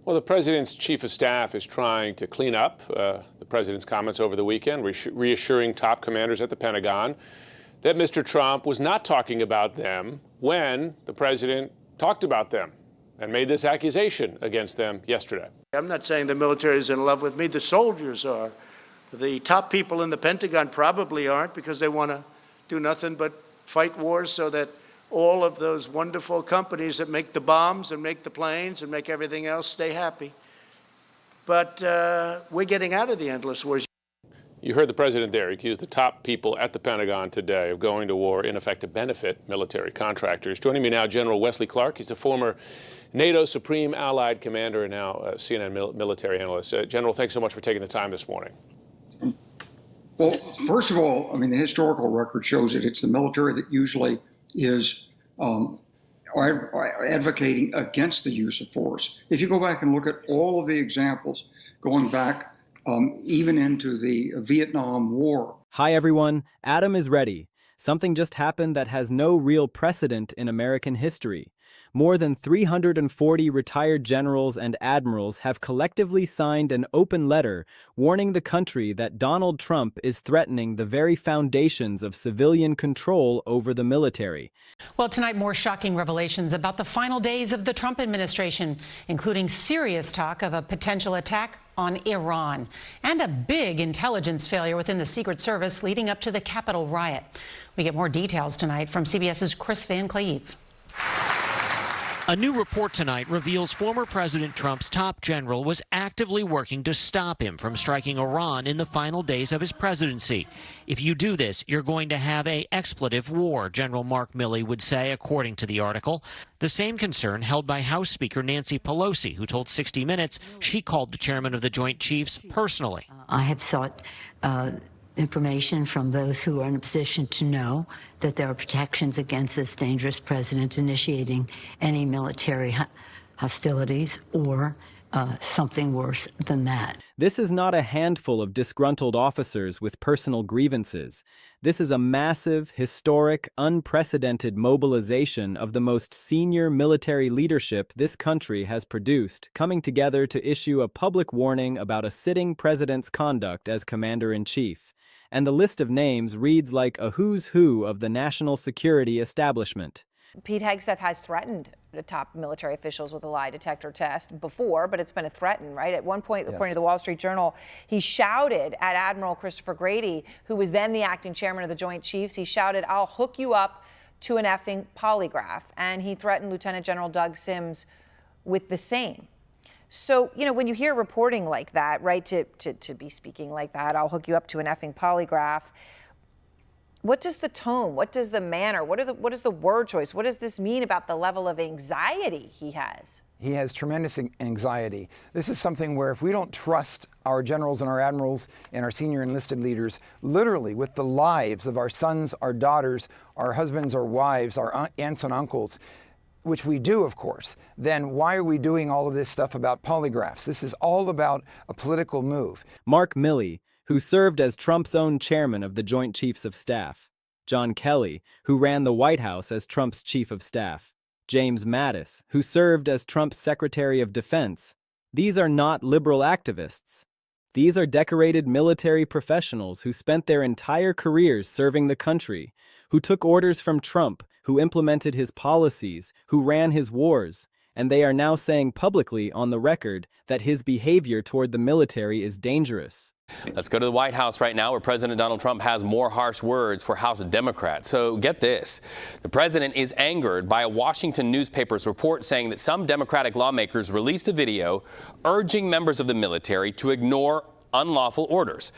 Well, the president's chief of staff is trying to clean up the president's comments over the weekend, reassuring top commanders at the Pentagon that Mr. Trump was not talking about them when the president talked about them and made this accusation against them yesterday. I'm not saying the military is in love with me. The soldiers are. The top people in the Pentagon probably aren't, because they want to do nothing but fight wars so that all of those wonderful companies that make the bombs and make the planes and make everything else stay happy. But we're getting out of the endless wars. You heard the president there. He accused the top people at the Pentagon today of going to war, in effect, to benefit military contractors. Joining me now, General Wesley Clark. He's a former NATO Supreme Allied Commander and now CNN military analyst. General, thanks so much for taking the time this morning. Well, first of all, I mean, the historical record shows that it's the military that usually is advocating against the use of force. If you go back and look at all of the examples going back even into the Vietnam War. Hi, everyone. Adam is ready. Something just happened that has no real precedent in American history. More than 340 retired generals and admirals have collectively signed an open letter warning the country that Donald Trump is threatening the very foundations of civilian control over the military. Well, tonight, more shocking revelations about the final days of the Trump administration, including serious talk of a potential attack on Iran and a big intelligence failure within the Secret Service leading up to the Capitol riot. We get more details tonight from CBS's Chris Van Cleve. A new report tonight reveals former President Trump's top general was actively working to stop him from striking Iran in the final days of his presidency. If you do this, you're going to have an expletive war, General Mark Milley would say, according to the article. The same concern held by House Speaker Nancy Pelosi, who told 60 Minutes she called the chairman of the Joint Chiefs personally. I have sought information from those who are in a position to know that there are protections against this dangerous president initiating any military hostilities or something worse than that. This is not a handful of disgruntled officers with personal grievances. This is a massive, historic, unprecedented mobilization of the most senior military leadership this country has produced, coming together to issue a public warning about a sitting president's conduct as commander-in-chief. And the list of names reads like a who's who of the national security establishment. Pete Hegseth has threatened the top military officials with a lie detector test before, but it's been a threat, right? At one point, according to the Wall Street Journal, he shouted at Admiral Christopher Grady, who was then the acting chairman of the Joint Chiefs, he shouted, "I'll hook you up to an effing polygraph." And he threatened Lieutenant General Doug Sims with the same. So, you know, when you hear reporting like that, right, to be speaking like that, "I'll hook you up to an effing polygraph," what does the tone, what does the manner, what is the word choice, what does this mean about the level of anxiety he has? He has tremendous anxiety. This is something where if we don't trust our generals and our admirals and our senior enlisted leaders, literally with the lives of our sons, our daughters, our husbands, our wives, our aunts and uncles, which we do, of course, then why are we doing all of this stuff about polygraphs? This is all about a political move. Mark Milley, who served as Trump's own chairman of the Joint Chiefs of Staff. John Kelly, who ran the White House as Trump's chief of staff. James Mattis, who served as Trump's Secretary of Defense. These are not liberal activists. These are decorated military professionals who spent their entire careers serving the country, who took orders from Trump, who implemented his policies, who ran his wars, and they are now saying publicly on the record that his behavior toward the military is dangerous. Let's go to the White House right now, where President Donald Trump has more harsh words for House Democrats. So get this. The president is angered by a Washington newspaper's report saying that some Democratic lawmakers released a video urging members of the military to ignore unlawful orders.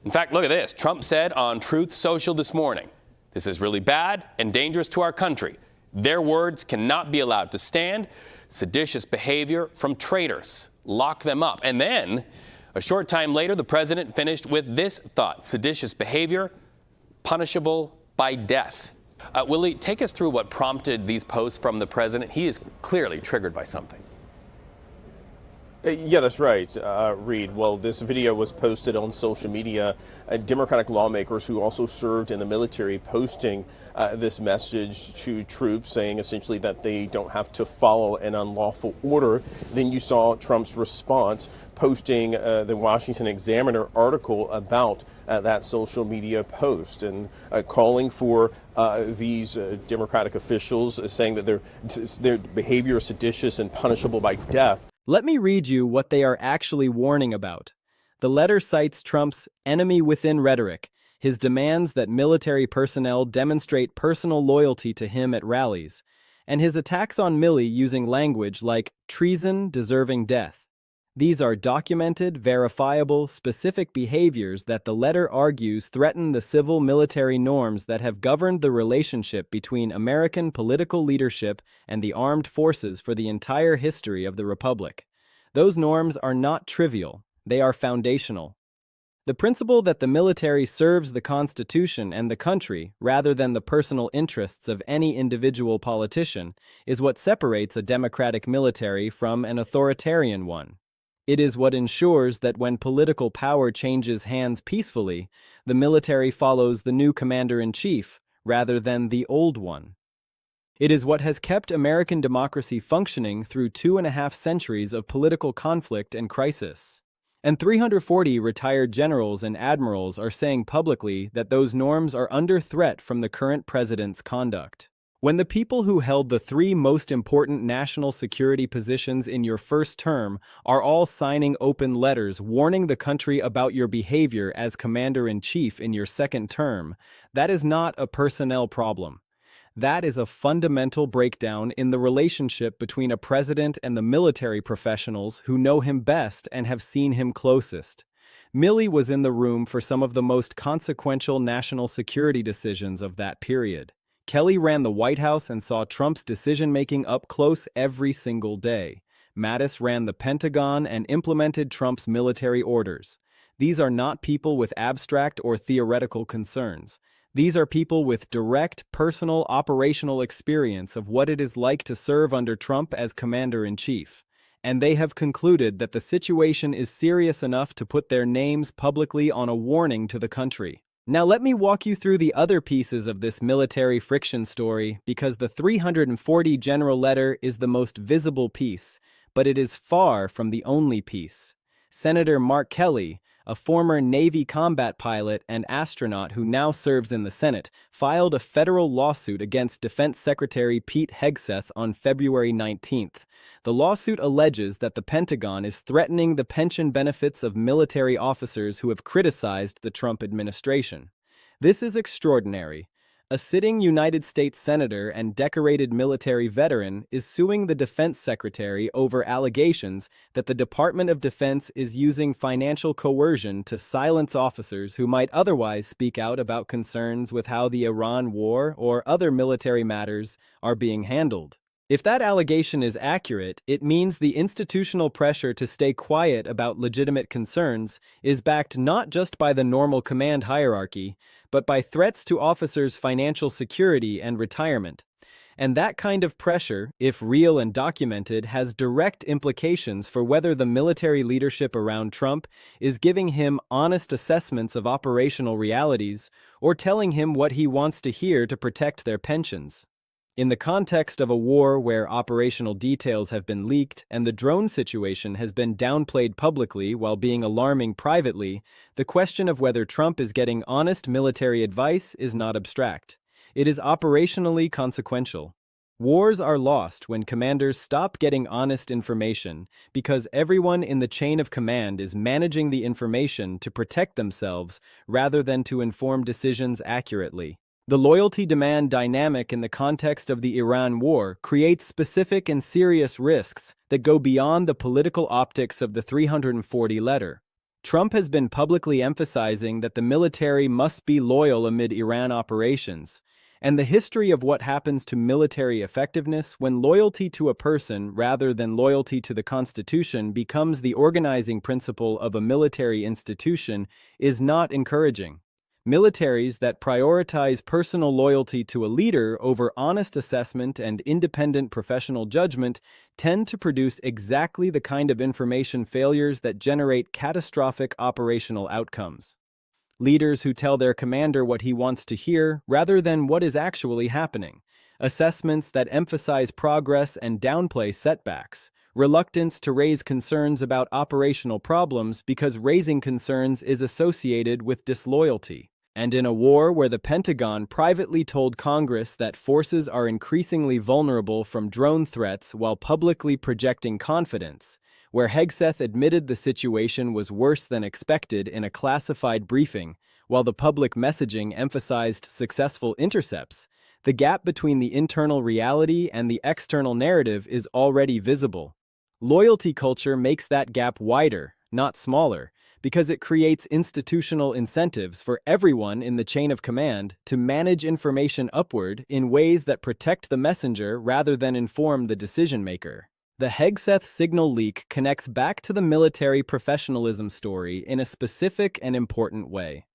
In fact, look at this. Trump said on Truth Social this morning, "This is really bad and dangerous to our country. Their words cannot be allowed to stand. Seditious behavior from traitors. Lock them up." And then, a short time later, the president finished with this thought: seditious behavior, punishable by death. Willie, take us through what prompted these posts from the president. He is clearly triggered by something. Yeah, that's right, Reed. Well, this video was posted on social media. Democratic lawmakers who also served in the military posting this message to troops, saying essentially that they don't have to follow an unlawful order. Then you saw Trump's response, posting the Washington Examiner article about that social media post and calling for these Democratic officials, saying that their behavior is seditious and punishable by death. Let me read you what they are actually warning about. The letter cites Trump's enemy within rhetoric, his demands that military personnel demonstrate personal loyalty to him at rallies, and his attacks on Milley using language like treason deserving death. These are documented, verifiable, specific behaviors that the letter argues threaten the civil-military norms that have governed the relationship between American political leadership and the armed forces for the entire history of the Republic. Those norms are not trivial, they are foundational. The principle that the military serves the Constitution and the country rather than the personal interests of any individual politician is what separates a democratic military from an authoritarian one. It is what ensures that when political power changes hands peacefully, the military follows the new commander-in-chief rather than the old one. It is what has kept American democracy functioning through 2.5 centuries of political conflict and crisis. And 340 retired generals and admirals are saying publicly that those norms are under threat from the current president's conduct. When the people who held the 3 most important national security positions in your first term are all signing open letters warning the country about your behavior as commander-in-chief in your second term, that is not a personnel problem. That is a fundamental breakdown in the relationship between a president and the military professionals who know him best and have seen him closest. Milley was in the room for some of the most consequential national security decisions of that period. Kelly ran the White House and saw Trump's decision-making up close every single day. Mattis ran the Pentagon and implemented Trump's military orders. These are not people with abstract or theoretical concerns. These are people with direct, personal, operational experience of what it is like to serve under Trump as commander-in-chief. And they have concluded that the situation is serious enough to put their names publicly on a warning to the country. Now let me walk you through the other pieces of this military friction story because the 340 general letter is the most visible piece, but it is far from the only piece. Senator Mark Milley, a former Navy combat pilot and astronaut who now serves in the Senate, filed a federal lawsuit against Defense Secretary Hegseth on February 19th. The lawsuit alleges that the Pentagon is threatening the pension benefits of military officers who have criticized the Trump administration. This is extraordinary. A sitting United States senator and decorated military veteran is suing the defense secretary over allegations that the Department of Defense is using financial coercion to silence officers who might otherwise speak out about concerns with how the Iran war or other military matters are being handled. If that allegation is accurate, it means the institutional pressure to stay quiet about legitimate concerns is backed not just by the normal command hierarchy, but by threats to officers' financial security and retirement. And that kind of pressure, if real and documented, has direct implications for whether the military leadership around Trump is giving him honest assessments of operational realities or telling him what he wants to hear to protect their pensions. In the context of a war where operational details have been leaked and the drone situation has been downplayed publicly while being alarming privately, the question of whether Trump is getting honest military advice is not abstract. It is operationally consequential. Wars are lost when commanders stop getting honest information because everyone in the chain of command is managing the information to protect themselves rather than to inform decisions accurately. The loyalty-demand dynamic in the context of the Iran war creates specific and serious risks that go beyond the political optics of the 340 letter. Trump has been publicly emphasizing that the military must be loyal amid Iran operations, and the history of what happens to military effectiveness when loyalty to a person rather than loyalty to the Constitution becomes the organizing principle of a military institution is not encouraging. Militaries that prioritize personal loyalty to a leader over honest assessment and independent professional judgment tend to produce exactly the kind of information failures that generate catastrophic operational outcomes. Leaders who tell their commander what he wants to hear rather than what is actually happening. Assessments that emphasize progress and downplay setbacks. Reluctance to raise concerns about operational problems because raising concerns is associated with disloyalty. And in a war where the Pentagon privately told Congress that forces are increasingly vulnerable from drone threats while publicly projecting confidence, where Hegseth admitted the situation was worse than expected in a classified briefing, while the public messaging emphasized successful intercepts, the gap between the internal reality and the external narrative is already visible. Loyalty culture makes that gap wider, not smaller, because it creates institutional incentives for everyone in the chain of command to manage information upward in ways that protect the messenger rather than inform the decision-maker. The Hegseth signal leak connects back to the military professionalism story in a specific and important way.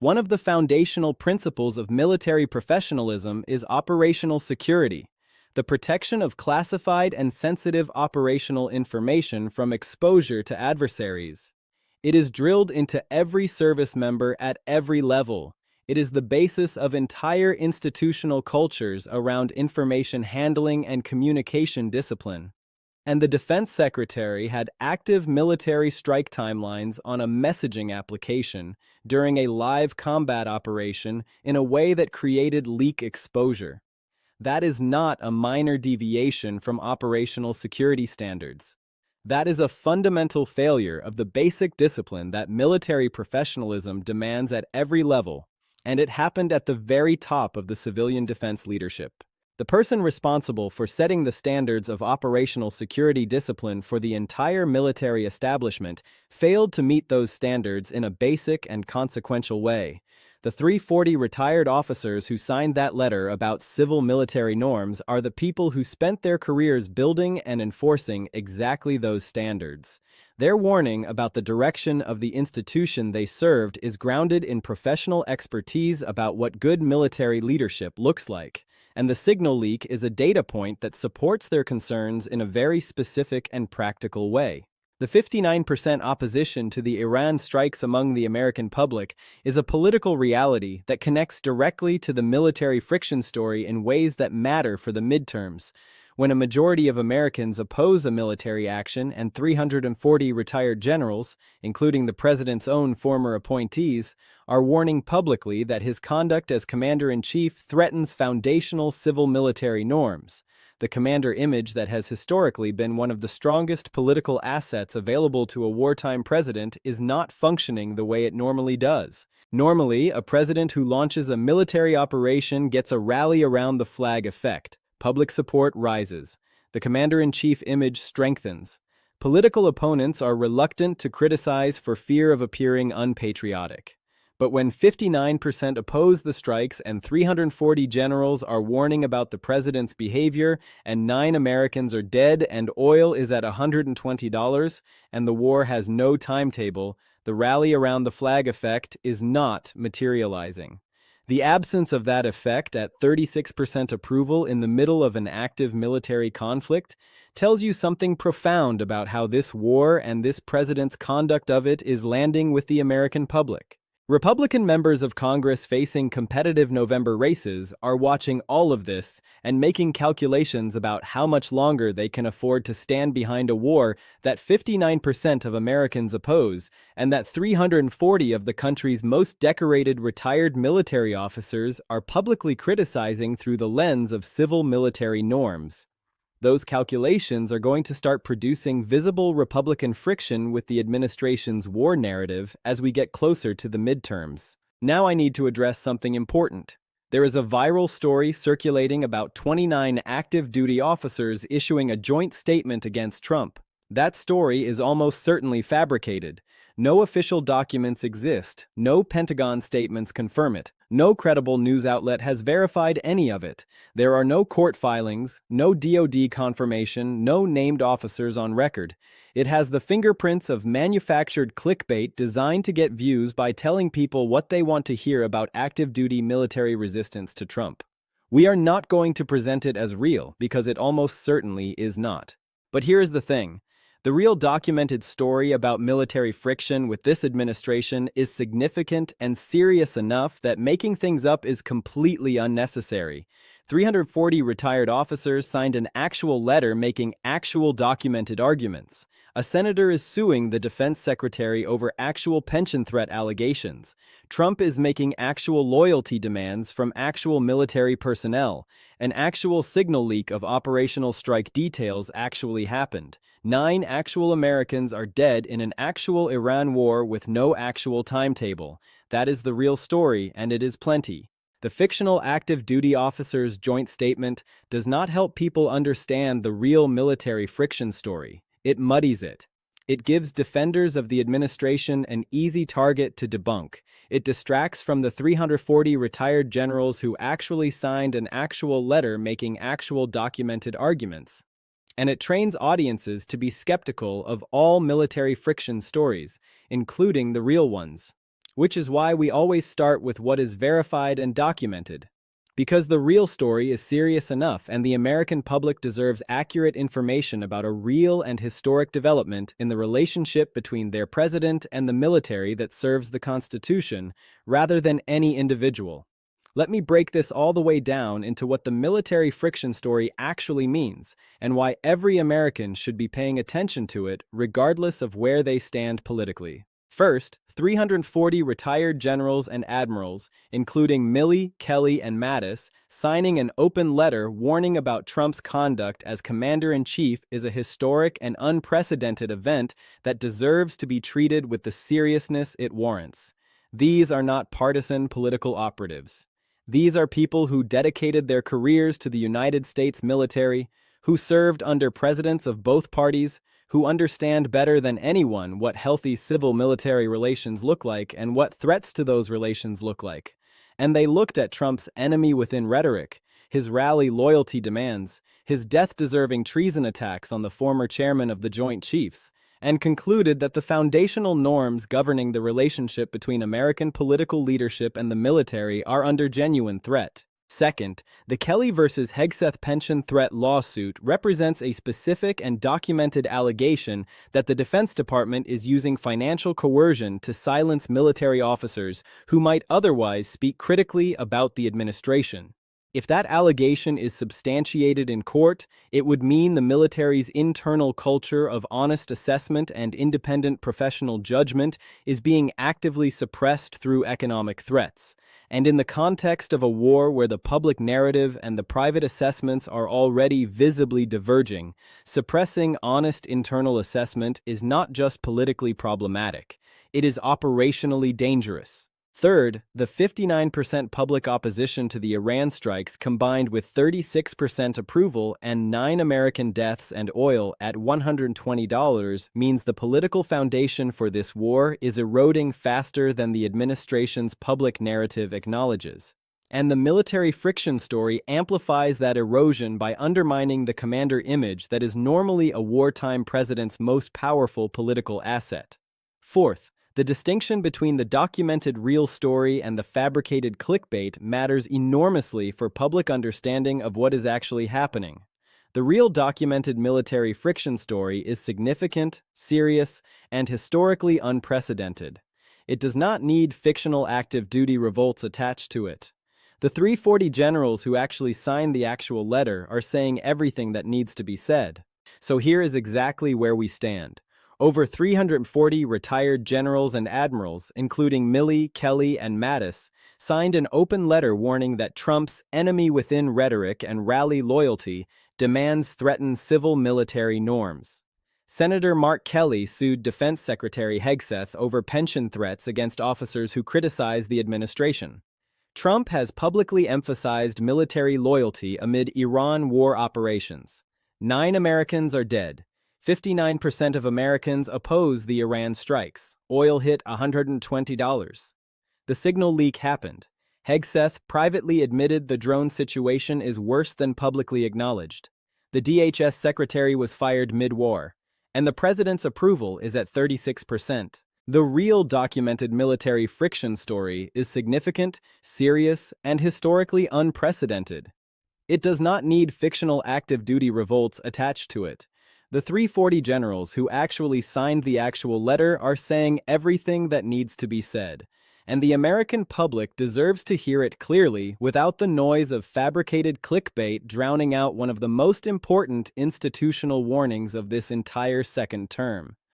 One of the foundational principles of military professionalism is operational security, the protection of classified and sensitive operational information from exposure to adversaries. It is drilled into every service member at every level. It is the basis of entire institutional cultures around information handling and communication discipline. And the Defense Secretary had active military strike timelines on a messaging application during a live combat operation in a way that created leak exposure. That is not a minor deviation from operational security standards. That is a fundamental failure of the basic discipline that military professionalism demands at every level, and it happened at the very top of the civilian defense leadership. The person responsible for setting the standards of operational security discipline for the entire military establishment failed to meet those standards in a basic and consequential way. The 340 retired officers who signed that letter about civil military norms are the people who spent their careers building and enforcing exactly those standards. Their warning about the direction of the institution they served is grounded in professional expertise about what good military leadership looks like, and the signal leak is a data point that supports their concerns in a very specific and practical way. The 59% opposition to the Iran strikes among the American public is a political reality that connects directly to the military friction story in ways that matter for the midterms. When a majority of Americans oppose a military action and 340 retired generals, including the president's own former appointees, are warning publicly that his conduct as commander-in-chief threatens foundational civil-military norms, the commander image that has historically been one of the strongest political assets available to a wartime president is not functioning the way it normally does. Normally, a president who launches a military operation gets a rally around the flag effect. Public support rises. The commander-in-chief image strengthens. Political opponents are reluctant to criticize for fear of appearing unpatriotic. But when 59% oppose the strikes and 340 generals are warning about the president's behavior and 9 Americans are dead and oil is at $120 and the war has no timetable, the rally around the flag effect is not materializing. The absence of that effect at 36% approval in the middle of an active military conflict tells you something profound about how this war and this president's conduct of it is landing with the American public. Republican members of Congress facing competitive November races are watching all of this and making calculations about how much longer they can afford to stand behind a war that 59% of Americans oppose and that 340 of the country's most decorated retired military officers are publicly criticizing through the lens of civil military norms. Those calculations are going to start producing visible Republican friction with the administration's war narrative as we get closer to the midterms. Now I need to address something important. There is a viral story circulating about 29 active duty officers issuing a joint statement against Trump. That story is almost certainly fabricated. No official documents exist. No Pentagon statements confirm it. No credible news outlet has verified any of it. There are no court filings, no DoD confirmation, no named officers on record. It has the fingerprints of manufactured clickbait designed to get views by telling people what they want to hear about active-duty military resistance to Trump. We are not going to present it as real because it almost certainly is not. But here is the thing. The real documented story about military friction with this administration is significant and serious enough that making things up is completely unnecessary. 340 retired officers signed an actual letter making actual documented arguments. A senator is suing the defense secretary over actual pension threat allegations. Trump is making actual loyalty demands from actual military personnel. An actual signal leak of operational strike details actually happened. 9 actual Americans are dead in an actual Iran war with no actual timetable. That is the real story, and it is plenty. The fictional active duty officer's joint statement does not help people understand the real military friction story. It muddies it. It gives defenders of the administration an easy target to debunk. It distracts from the 340 retired generals who actually signed an actual letter making actual documented arguments. And it trains audiences to be skeptical of all military friction stories, including the real ones. Which is why we always start with what is verified and documented. Because the real story is serious enough and the American public deserves accurate information about a real and historic development in the relationship between their president and the military that serves the Constitution, rather than any individual. Let me break this all the way down into what the military friction story actually means, and why every American should be paying attention to it regardless of where they stand politically. First, 340 retired generals and admirals, including Milley, Kelly, and Mattis, signing an open letter warning about Trump's conduct as commander-in-chief is a historic and unprecedented event that deserves to be treated with the seriousness it warrants. These are not partisan political operatives. These are people who dedicated their careers to the United States military, who served under presidents of both parties, who understand better than anyone what healthy civil-military relations look like and what threats to those relations look like. And they looked at Trump's enemy-within rhetoric, his rally loyalty demands, his death-deserving treason attacks on the former chairman of the Joint Chiefs, and concluded that the foundational norms governing the relationship between American political leadership and the military are under genuine threat. Second, the Kelly versus Hegseth pension threat lawsuit represents a specific and documented allegation that the Defense Department is using financial coercion to silence military officers who might otherwise speak critically about the administration. If that allegation is substantiated in court, it would mean the military's internal culture of honest assessment and independent professional judgment is being actively suppressed through economic threats. And in the context of a war where the public narrative and the private assessments are already visibly diverging, suppressing honest internal assessment is not just politically problematic, it is operationally dangerous. Third, the 59% public opposition to the Iran strikes combined with 36% approval and 9 American deaths and oil at $120 means the political foundation for this war is eroding faster than the administration's public narrative acknowledges. And the military friction story amplifies that erosion by undermining the commander image that is normally a wartime president's most powerful political asset. Fourth, the distinction between the documented real story and the fabricated clickbait matters enormously for public understanding of what is actually happening. The real documented military friction story is significant, serious, and historically unprecedented. It does not need fictional active duty revolts attached to it. The 340 generals who actually signed the actual letter are saying everything that needs to be said. So here is exactly where we stand. Over 340 retired generals and admirals, including Milley, Kelly, and Mattis, signed an open letter warning that Trump's enemy-within rhetoric and rally loyalty demands threaten civil-military norms. Senator Mark Milley sued Defense Secretary Hegseth over pension threats against officers who criticize the administration. Trump has publicly emphasized military loyalty amid Iran war operations. 9 Americans are dead. 59% of Americans oppose the Iran strikes. Oil hit $120. The signal leak happened. Hegseth privately admitted the drone situation is worse than publicly acknowledged. The DHS secretary was fired mid-war, and the president's approval is at 36%. The real documented military friction story is significant, serious, and historically unprecedented. It does not need fictional active duty revolts attached to it. The 340 generals who actually signed the actual letter are saying everything that needs to be said, and the American public deserves to hear it clearly without the noise of fabricated clickbait drowning out one of the most important institutional warnings of this entire second term.